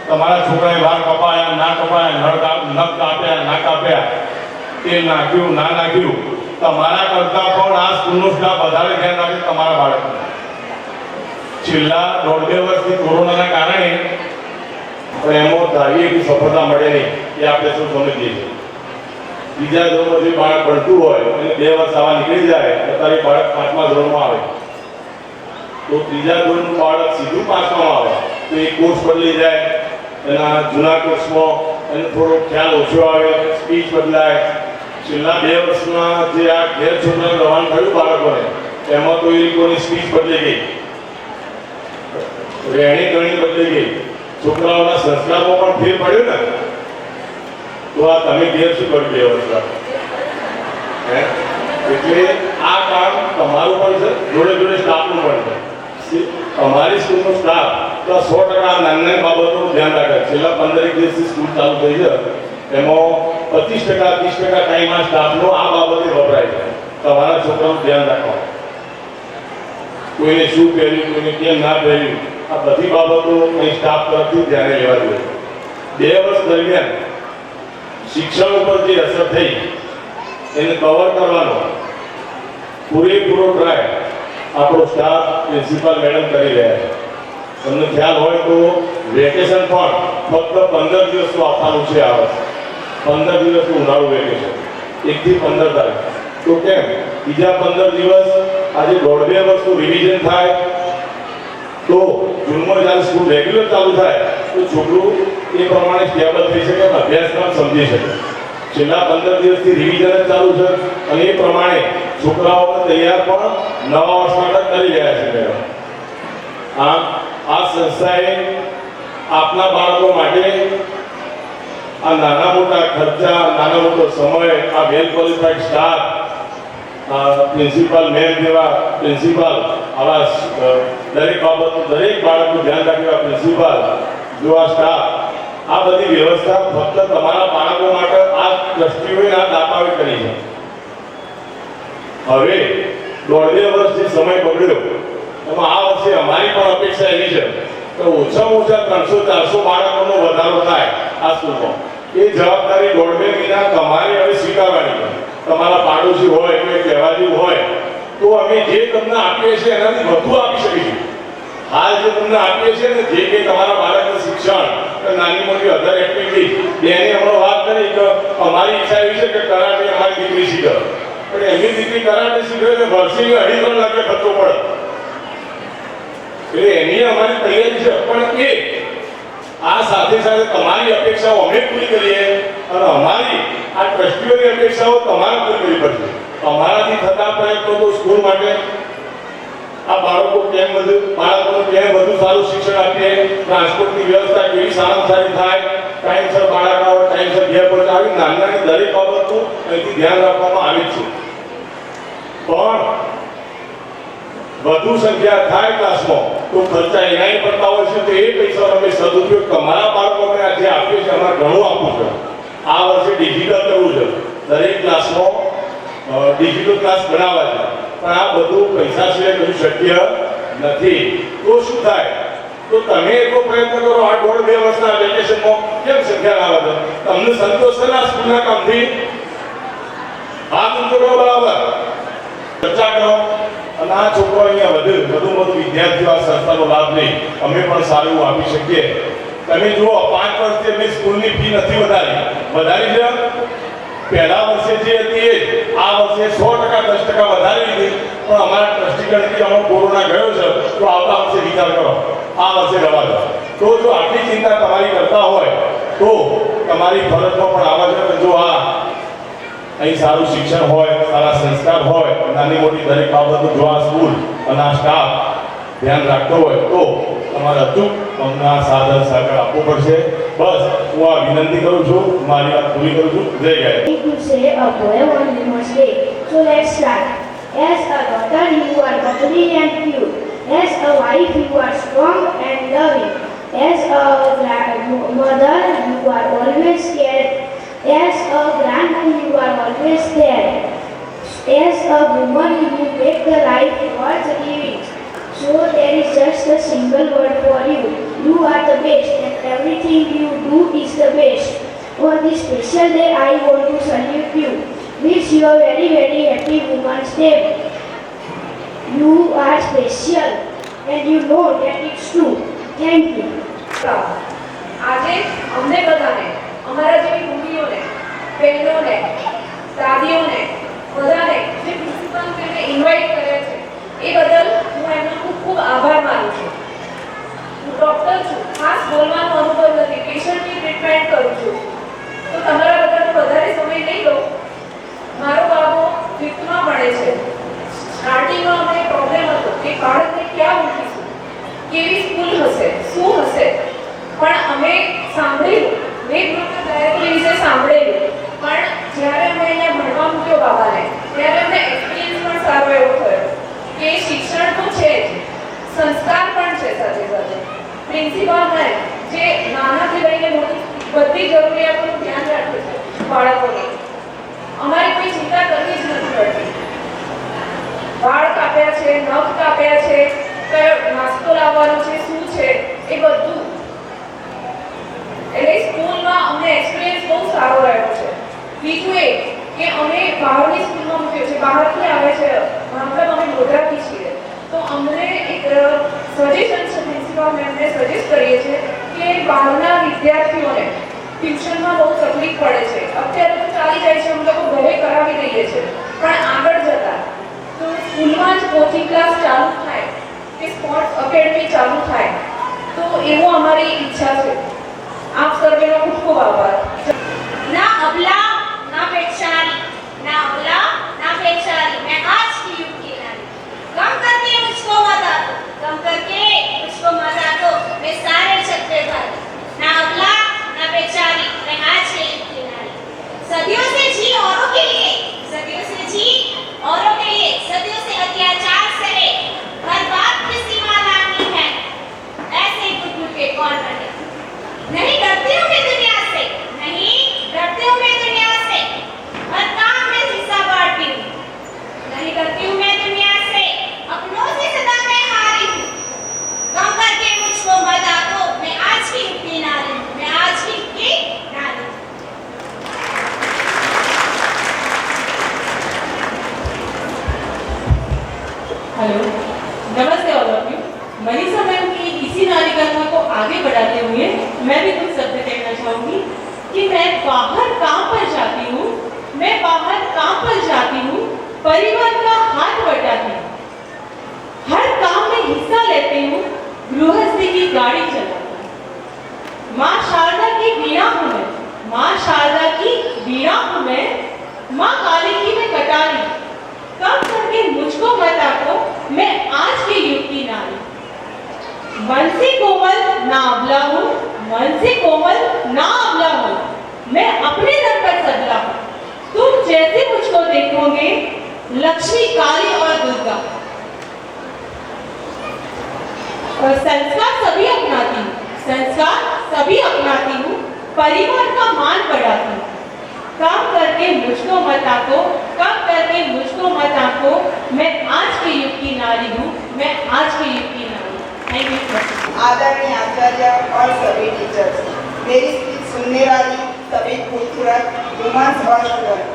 તમારા છોકરાએ વાળ કપાયા, ના કપાયા, નખ કાપ્યા, ના કાપ્યા, તેલ નાખ્યું, ના નાખ્યું, તમારા કરતા પણ આ સ્કૂલનો સ્ટાફ વધારે ધ્યાન રાખે તમારા બાળકનું. છેલ્લા 1.5 વર્ષથી કોરોનાના કારણે પણ એમાં ધારીએ કે સફળતા મળે નહીં એ આપણે શું સમજીએ છીએ. બીજા ધોરણમાં જે બાળક ભણતું હોય એને 2 વર્ષ આવા નીકળી જાય, અત્યારે બાળક 5મા ધોરણમાં આવે તો 3જા ધોરણનું બાળક સીધું 5માં આવે તો એ કોર્સ બદલી જાય, એના જૂના કોર્સમાં એને થોડો ખ્યાલ ઓછો આવે, સ્પીચ બદલાય. છેલ્લા 2 વર્ષમાં જે આ ઘેર છોકરાને રવાન થયું બાળકોને એમાં તો એ લોકોની સ્પીચ બદલી ગઈ, રહેણી કરણી બદલી ગઈ, છોકરાઓના સંસ્કારમાં પણ ફેર પડ્યો ને. તો આ તમે ઘેર શું કર્યું 2 વર્ષમાં? એટલે આ કામ તમારું પણ છે, જોડે જોડે સ્ટાફનું પણ છે. અમારી સ્કૂલનો સ્ટાફ તો 100% નાની બાબતોનું ધ્યાન રાખે. છેલ્લા 15 દિવસથી સ્કૂલ ચાલુ થઈ છે એમાં 25% 30% ટાઈમ આ સ્ટાફનો આ બાબતે વપરાય છે. તમારા છોકરાનું ધ્યાન રાખવાનું, કોઈને શું પહેર્યું, કોઈને કેમ ના પહેર્યું, આ બધી બાબતો અહીં સ્ટાફ તરફથી ધ્યાને લેવા જોઈએ. 2 વર્ષ દરમિયાન શિક્ષણ ઉપર જે અસર થઈ એને કવર કરવાનો પૂરેપૂરો ટ્રાય આપણો સ્ટાફ, પ્રિન્સિપાલ મેડમ કરી રહ્યા છે. તમને ખ્યાલ હોય તો વેકેશન પણ ફક્ત 15 દિવસનું આપવાનું છે આ વર્ષે. 15 દિવસનું ઉનાળુ વેકેશન 1 થી 15 તારીખ. તો કેમ બીજા 15 દિવસ આજે 1.5 વર્ષનું રિવિઝન થાય તો જૂનમાં જ્યારે સ્કૂલ રેગ્યુલર ચાલુ થાય તો છોકરું એ પ્રમાણે સ્ટેબલ થઈ શકે, અભ્યાસક્રમ સમજી શકે. છેલ્લા 15 દિવસથી રિવિઝન જ ચાલુ છે અને એ પ્રમાણે છોકરાઓને તૈયાર પણ નવા વર્ષ માટે કરી રહ્યા છે મેડમ. આ સંસ્થાએ આપના બાળકો માટે આ નાના મોટા ખર્ચા, નાનો મોટો સમય, આ વેલ ક્વોલિફાઈડ સ્ટાફ, પ્રિન્સિપાલ મેમ જેવા પ્રિન્સિપાલ, આવા દરેક બાબતનું દરેક બાળકનું ધ્યાન રાખેલા પ્રિન્સિપાલ જેવા સ્ટાફ, આ બધી વ્યવસ્થા ફક્ત તમારા બાળકો માટે આ ટ્રસ્ટીઓએ આ દાતાઓએ કરી છે. હવે 1.5 વર્ષ જે સમય બગડ્યો એમાં આ વર્ષે અમારી પણ અપેક્ષા એવી છે કે ઓછામાં ઓછા 300-400 બાળકોનો વધારો થાય આ સ્કૂલમાં. એ જવાબદારી 1.5 મહિના તમારે હવે સ્વીકારવાની છે. તમારા પાડોશી હોય, કોઈ કહેવા જેવું હોય તો અમે જે તમને આપીએ છીએ એનાથી વધુ આપી શકીશું. હાલ જે તમને આપીએ છીએ ને, જે કે તમારા બાળકનું શિક્ષણ, નાની મોટી અધર એક્ટિવિટી, બેને હમણાં વાત કરી કે અમારી ઈચ્છા એવી છે કે કરાટે અમારી દીકરી શીખે, પણ એમની દીકરી કરાટે શીખે એટલે વર્ષે 2.5-3 લાખ ખર્ચો પડે. એટલે એની અમારી તૈયારી છે, પણ એ આ સાથે સાથે તમારી અપેક્ષાઓ અમે પૂરી કરીએ અને અમારી આ ટ્રસ્ટીઓની અપેક્ષાઓ તમારે પૂરી કરવી પડશે. અમારાથી થતા પ્રયત્નો તો સ્કૂલ માટે આ બાળકોને કેમ વધુ સારું શિક્ષણ આપીએ, ટ્રાન્સપોર્ટની વ્યવસ્થા કેવી સારામાં સારી થાય, ટાઈમસર બાળક આવે, ટાઈમસર ઘેર પહોંચે, આવી નાની નાની દરેક બાબતનું અહીંથી ધ્યાન રાખવામાં આવે છે. પણ વધુ સંખ્યા થાય ક્લાસમાં તો ખર્ચા એનાય પડતા હોય છે, તો એ પૈસાનો અમે સદુપયોગ તમારા બાળકોને આજે આપીએ છીએ. અમારે ઘણું આપવું છે. આ વર્ષે ડિજિટલ કરવું છે, દરેક ક્લાસમાં ડિજિટલ ક્લાસ બનાવવા છે, પણ આ બધું પૈસા સિવાય કશું શક્ય નથી. તો શું થાય? તો તમે એટલો પ્રયત્ન કરો આ 1.5-2 વર્ષના વેકેશનમાં કેમ સંખ્યા ના વધે? તમને સંતોષ છે ને આ સ્કૂલના કામથી? હાથ ઊંચો કરો બરાબર, ચર્ચા કરો અને આ છોકરો અહીંયા વધુ વિદ્યાર્થીઓ આ સંસ્થાનો લાભ લે, અમે પણ સારું એવું આપી શકીએ. તમે જુઓ 5 વર્ષથી અમે સ્કૂલની ફી નથી વધારી છે. પહેલા વર્ષે જે હતી એ આ વર્ષે 100% 10% વધારી દીધી, પણ અમારા ટ્રસ્ટીગણથી અમારો કોરોના ગયો છે તો આવતા વર્ષે વિચાર કરો, આ વર્ષે રવા દો. તો જો આટલી ચિંતા તમારી કરતા હોય તો તમારી ફરજમાં પણ આવા છે કે જો આ અહીં સારું શિક્ષણ હોય, સારા સંસ્કાર હોય, નાની મોટી દરેક બાબતો જો આ સ્કૂલ અને આ સ્ટાફ ધ્યાન રાખતો હોય તો તમારે અચૂક અમને આ સાધન સહકાર આપવો પડશે. બસ હું આ વિનંતી કરું છું, મારી વાત પૂરી કરું છું. જય ગાય. To say a poem on Women's Day. So let's start. As a daughter, you are bubbly and cute. As a wife, you are strong and loving. As a mother, you are always caring. As a grandmother, you are always there. As a woman, you make the life worth living. So there is just a single word for you. You are the best, and everything you do is the best. On this special day, I want to salute you. Wish you a very, very happy Women's Day. You are special, and you know that it's true. Thank you. આજે અમને બધાને, અમારા જેવી મમ્મીઓને, બહેનોને, દાદીઓને, બધાને જે principal મેમને invite કર્યા છે એ બદલ હું એમનો ખૂબ ખૂબ આભાર માનું છું. હું ડૉક્ટર છું, ખાસ બોલવાનો અનુભવ નથી, પેશન્ટની ટ્રીટમેન્ટ કરું છું. તો તમારા બધાનો વધારે સમય નહીં લો. મારો બાબો 5th ભણે છે. સ્ટાર્ટિંગમાં અમને પ્રોબ્લેમ હતો કે બાળકને ક્યાં મૂકીશું, કેવી સ્કૂલ હશે, શું હશે, પણ અમે સાંભળેલું, વેગવર્ધન ડાયરેક્ટલી વિશે સાંભળેલું, પણ જ્યારે અમે અહીંયા ભણવા મૂક્યો બાબાને ત્યારે અમને એક્સપિરિયન્સ પણ સારો એવો થયો કે શિક્ષણ તો છે જ, સંસ્કાર પણ છે સાથે સાથે. પ્રિન્સિપાલ મેમ જે નાનાથી લઈને મોટી બધી જરૂરિયાતોનું ધ્યાન રાખે છે બાળકોની. અમારી કોઈ ચિંતા કરવી જ નથી પડતી. વાળ કાપ્યા છે, નખ કાપ્યા છે, કયો નાસ્તો લાવવાનો છે, શું છે, એ બધું. એટલે સ્કૂલમાં અમને એક્સપિરિયન્સ બહુ સારો રહ્યો છે. બીજું એ કે અમે બહારની સ્કૂલમાં મૂક્યો છે, બહારથી આવે છે, મતલબ અમે ગોધરાથી છીએ, તો અમને એક સજેશન છે, પ્રિન્સિપાલ મેમને સજેસ્ટ કરીએ છીએ કે બહારના વિદ્યાર્થીઓને ટ્યુશનમાં બહુ તકલીફ પડે છે. અત્યારે તો ચાલી જાય છે, અમે લોકો ઘરે કરાવી દઈએ છીએ, પણ આગળ જતા તો સ્કૂલમાં જ કોચિંગ ક્લાસ ચાલુ થાય કે સ્પોર્ટ્સ એકેડમી ચાલુ થાય, તો એવું અમારી ઈચ્છા છે. આપ સર્વેનો ખૂબ ખૂબ આભાર. ना अबला ना बेचारी, ना अबला ना बेचारी, मैं आज की युग की नारी. कम करके मुझको मता दो, कम करके मुझको मता दो, मैं सारे छत पे भागी. ना अबला ना बेचारी, मैं आज की युग की नारी. सदियों से जी औरों के लिए, सदियों से जी औरों के लिए, सदियों से अत्याचार सहे, हर बात की सीमा लानी है. ऐसे गुट के कौन बने? नहीं डरती हूँ मैं दुनिया से, नहीं डरती हूँ मैं दुनिया से, हर काम में हिस्सा बांटती हूँ. नहीं डरती हूँ मैं दुनिया से, अपनों से सदा मैं हारी हूँ. कम करके मुझको बता दो, मैं आज की युग की नारी हूँ, मैं आज की युग की नारी हूँ. हेलो, नमस्ते all of you. Manisha ma'am की इसी नारी कथा को आगे बढ़ाते हुए मैं भी कुछ शब्द कहना चाहूँगी कि मैं बाहर काम पर जाती हूँ, मैं बाहर काम पर जाती हूँ, परिवार का हाथ बटाती हूँ, हर काम में हिस्सा लेती हूँ, गृहस्थी की गाड़ी चलाती हूँ. माँ शारदा की वीणा हूँ मैं, माँ शारदा की वीणा हूँ मैं, माँ काली की मैं कटारी. कम करके मुझको मत आको, मैं आज के युग की नारी. मन से कोमल ना अबला हूँ, मन से कोमल ना अबला हूँ, मैं अपने दम पर सदला हूँ. तुम जैसे मुझको देखोगे, लक्ष्मी, काली और दुर्गा. और संस्कार सभी अपनाती हूँ, संस्कार सभी अपनाती हूँ, परिवार का मान बढ़ाती हूँ. कम करके मुझको मत आको, कम करके मुझको मत आको, मैं आज के युग की नारी हूँ, मैं आज के युग की नारी हूँ. Thank you sir. आदरणीय आचार्य और सभी टीचर्स, मेरी स्पीच सुनने वाली सभी खूबसूरत वुमेन्स और स्टूडेंट,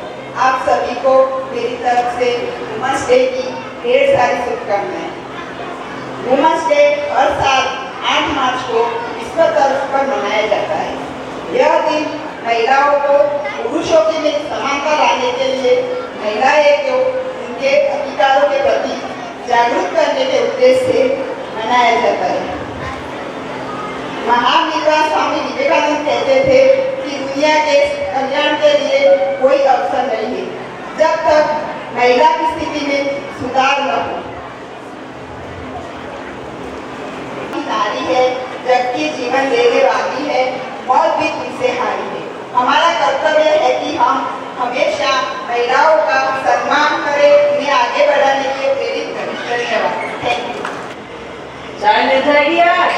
आप सभी को मेरी तरफ से वुमेन्स डे की ढेर सारी शुभकामनाएं। वुमेन्स डे हर साल 8 मार्च को विश्व स्तर पर मनाया जाता है। यह दिन महिलाओं को पुरुषों के लिए समानता लाने के लिए महिलाएं को उनके अधिकारों के प्रति जागरूक करने के उद्देश्य से मनाया जाता है। महान विद्वान स्वामी विवेकानंद कहते थे कि दुनिया के कल्याण के लिए कोई अवसर नहीं है जब तक महिला की स्थिति में सुधार न हो। नारी है, जबकि जीवन देने वाली है, मौत भी तुमसे हारी है। हमारा कर्तव्य है कि हम हमेशा महिलाओं का सम्मान करें, उन्हें आगे बढ़ाने के लिए प्रेरित करें। धन्यवाद। Thank you. चाय मिल जाएगी आज?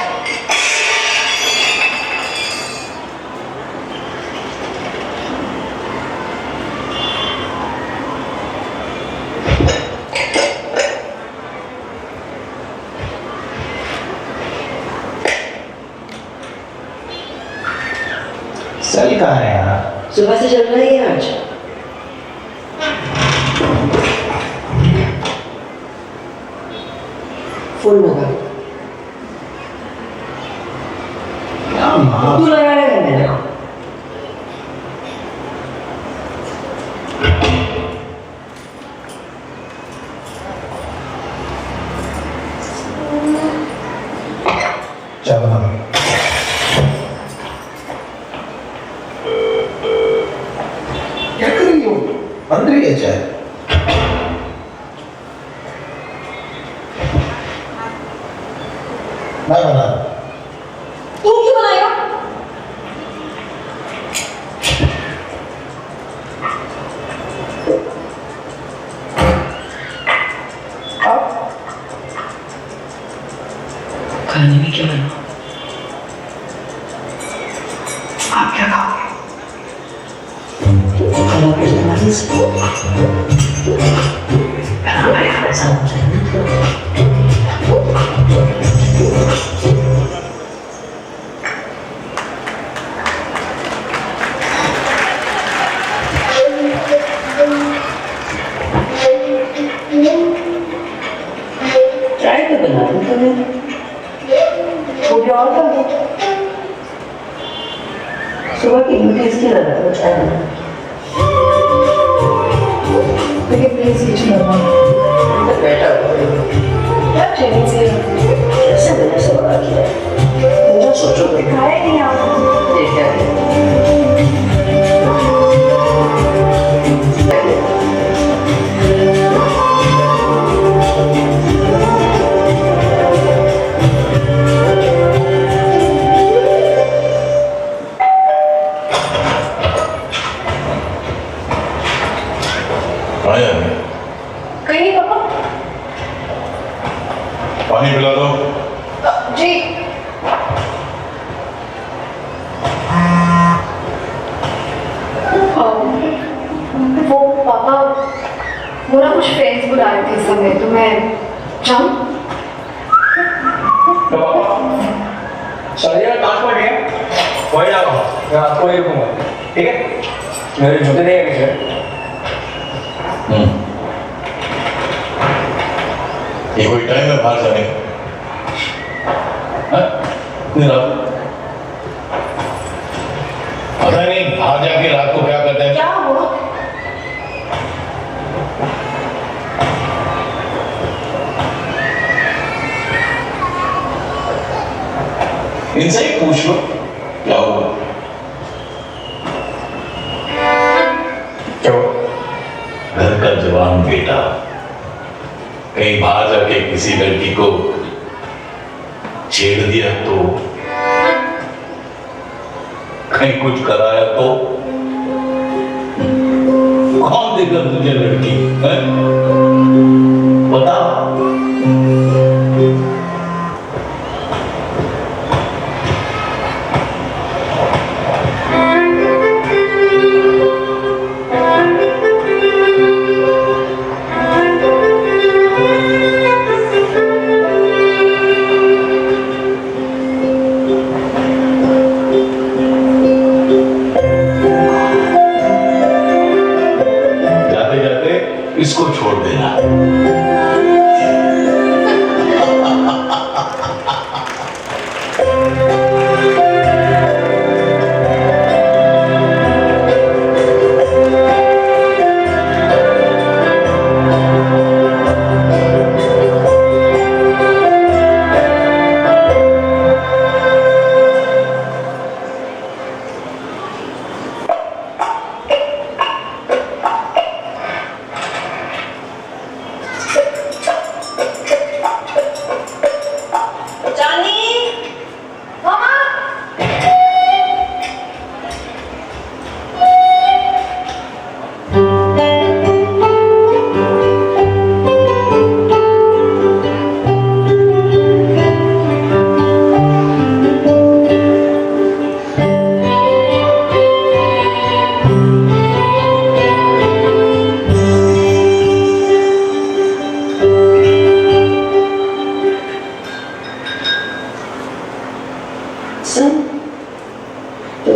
चल कहाँ है यार? सुबह से चल रही है आज। फोन लगा। तू लगाया है मैंने। चलो क्या कर रही हो? बन रही है चाय? मैं बना। तू क्यों बनाएगा? खाने में क्या बना? आप क्या खाओगे? खाना कुछ बना नहीं सकते। ऐसा हो जाए ना। चाय तो बना दूँ तो मैं मुझे और कर दो। सुबह की ड्यूटी इसकी लगा तो चाय बना। प्लीज कुछ करना। बैठा क्या ट्रेनिंग से कैसे मैंने सब बड़ा किया है। मुझे सोचो खाए नहीं आप देखा है। आया कहीं पापा? पानी पिला दो। जी। वो पापा वो ना कुछ फ्रेंड्स बुला रहे थे इस समय, तो मैं जाऊँ? चलिए ट्रांसपोर्ट है वही जाओ, मैं आपको ही रुकूंगा, ठीक है? मेरे जूते नहीं है पीछे। ये कोई टाइम है बाहर जाने का? इतनी रात पता नहीं बाहर जाके रात को क्या करते हैं। क्या हुआ? इनसे ही पूछ लो क्या हुआ। क्यों? घर का जवान बेटा कहीं बाहर जाके किसी लड़की को छेड़ दिया तो, कहीं कुछ कराया तो कौन देगा तुझे लड़की है? बता।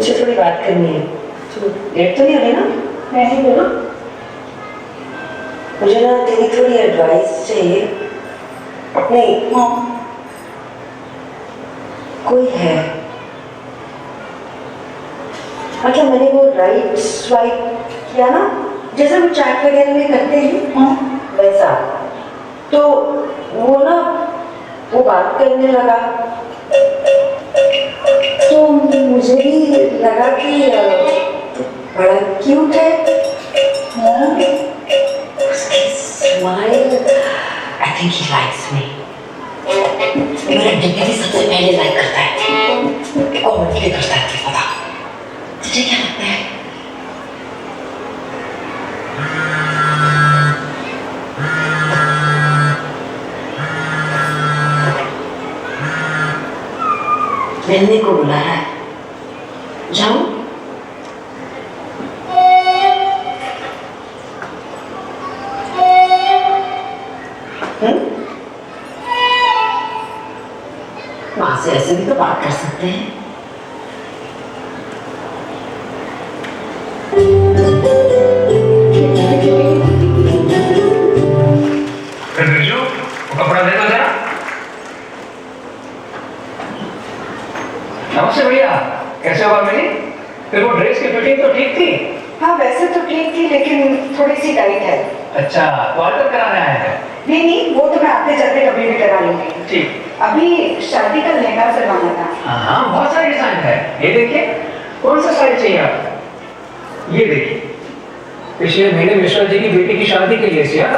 मुझे थोड़ी बात करनी है। लेट तो नहीं हो रही ना? नहीं बोलो। मुझे ना तेरी थोड़ी एडवाइस चाहिए। नहीं, कोई है मतलब मैंने वो राइट स्वाइप किया ना, जैसे हम चैट वगैरह में करते हैं वैसा, तो वो ना वो बात करने लगा, तो मुझे भी लगा कि बड़ा क्यूट है। उसकी smile, I think he likes me. मेरा डिग्री सबसे पहले लाइक करता है और मुझे करता है। पता तुझे क्या लगता है? मिलने को बुला रहा है, जाऊं? वहां से ऐसे भी तो बात कर सकते हैं। बिरजू, वो कपड़ा दे दो जरा। नमस्ते भैया, कैसे हो मेरी? फिर वो ड्रेस की फिटिंग तो ठीक थी? हाँ वैसे तो ठीक थी लेकिन थोड़ी सी टाइट है। अच्छा, तो ऑर्डर कराने आए हैं? नहीं, वो तो मैं आते जाते कभी भी करा लूंगी। ठीक। अभी शादी का लहंगा सिलवाना था। हाँ, बहुत सारे डिजाइन है। ये देखिए, कौन सा साइज चाहिए आपको? ये देखिए, पिछले महीने मिश्रा जी की बेटी की शादी के लिए सिया।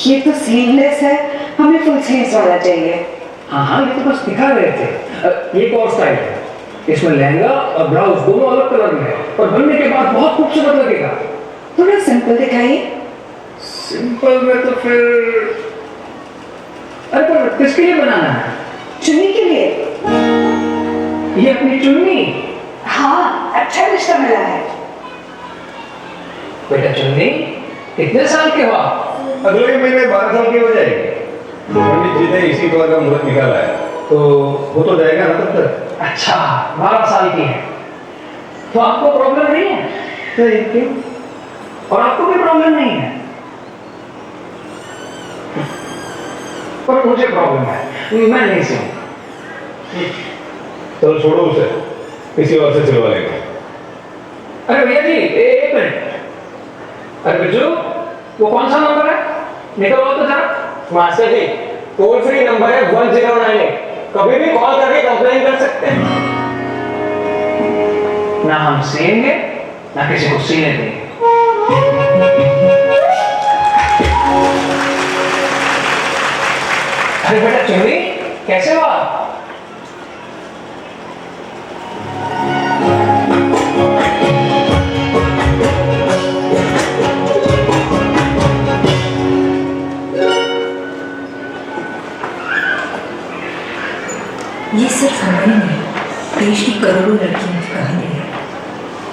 ये तो स्लीवलेस है, हमें फुल स्लीव्स वाला चाहिए। हाँ, ये तो बस दिखा रहे थे। ये एक और स्टाइल है, इसमें लहंगा और ब्लाउज दोनों अलग कलर में है और बनने के बाद बहुत खूबसूरत लगेगा। थोड़ा सिंपल दिखाइए। सिंपल में तो फिर, अरे पर किसके लिए बनाना है? चुन्नी के लिए। ये अपनी चुन्नी? हाँ, अच्छा रिश्ता मिला है। बेटा चुन्नी, कितने साल के हो आप? अगले महीने 12 साल की हो जाएगी। पंडित जी ने इसी बार का मुहूर्त निकाला है, तो वो तो जाएगा ना तब तक। अच्छा, 12 साल की है, तो आपको प्रॉब्लम नहीं है? क्यों? और आपको भी प्रॉब्लम नहीं है? पर मुझे प्रॉब्लम है, मैं नहीं सहूँ। चलो छोड़ो उसे, किसी और से सिलवा लेंगे। अरे भैया जी, एक मिनट। अरे बिजू, वो कौन सा नंबर है? निकलवाओ तो जरा। मास्टर जी, टोल फ्री नंबर है 1098, कभी भी कॉल करके कंप्लेन कर सकते हैं। ना हम सिएंगे ना किसी को सीने देंगे। अरे बेटा चुन्नी, कैसे हो आप? ये सिर्फ हमारी नहीं, देश की करोड़ों लड़कियों की कहानी है।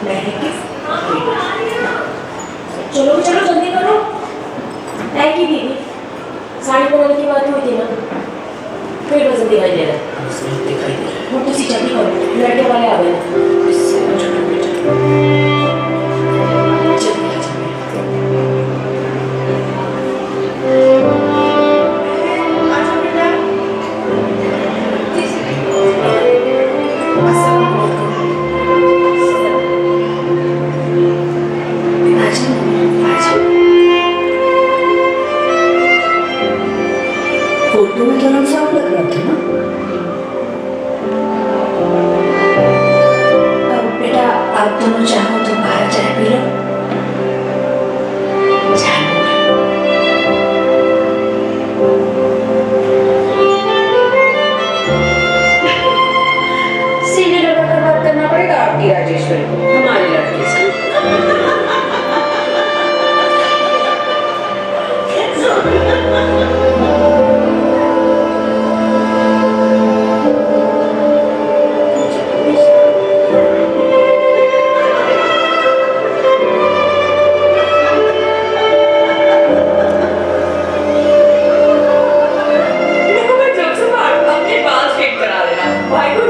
मैं किस चलो चलो जल्दी करो। है कि दीदी, साड़ी बनाने की बात हुई थी ना, फिर वजन दिखाई दे रहा है। वो तुसी जल्दी करो, लड़के वाले आ गए। फोटो में तो हम साफ लग रहा था ना। अब बेटा आप दोनों चाहो तो बाहर चाय पी लो। सीधे लगाकर बात करना पड़ेगा आपकी राजेश्वरी को, हमारी लड़की से। अपने बाल स्ट्रेट करा देना। भाई को